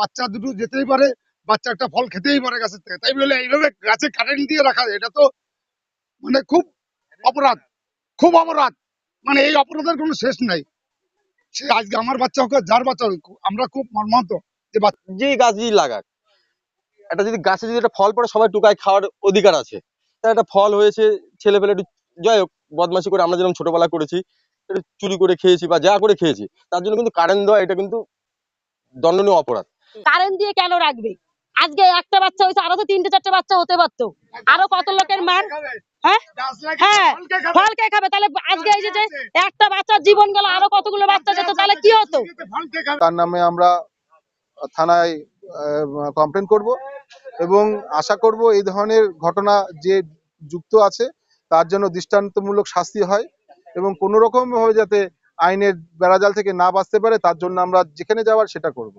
বাচ্চা দুটো যেতেই পারে, বাচ্চা একটা ফল খেতেই পারে গাছের থেকে, তাই বলে এইভাবে গাছে কারেন্ট দিয়ে রাখা, এটা তো মানে খুব অপরাধ, খুব অপরাধ। মানে এই অপরাধের কোনো শেষ নাই। সে আজকে আমার বাচ্চা হোক আর যার বাচ্চা হোক, আমরা খুব মর্মাহত যে যেই গাছই লাগাক, একটা যদি গাছে যদি একটা ফল পড়ে সবাই টুকায় খাওয়ার অধিকার আছে। তা একটা ফল হয়েছে, ছেলে পেলে একটু যাই হোক বদমাশি করে, আমরা যেরকম ছোটবেলা করেছি, একটু চুরি করে খেয়েছি বা যা করে খেয়েছি, তার জন্য কিন্তু কারেন্ট দেওয়া এটা কিন্তু দণ্ডনীয় অপরাধ। কারেন্ট দিয়ে কেন রাখবে? আজকে একটা বাচ্চা হয়েছে, আরো তো 3-4টে বাচ্চা হতে পারতো। আরো কত লোকের মার, হ্যাঁ হ্যাঁ ফল কে খাবে? তাহলে আজকে এই যে একটা বাচ্চার জীবন গেল, আরো কতগুলো বাচ্চা যেত, তাহলে কি হতো? তার নামে আমরা থানায় কমপ্লেন করব এবং আশা করব এই ধরনের ঘটনা যে যুক্ত আছে তার জন্য দৃষ্টান্তমূলক শাস্তি হয় এবং কোনো রকম ভাবে যাতে আইনের বেড়াজাল থেকে না বাঁচতে পারে, তার জন্য আমরা যেখানে যাওয়ার সেটা করব।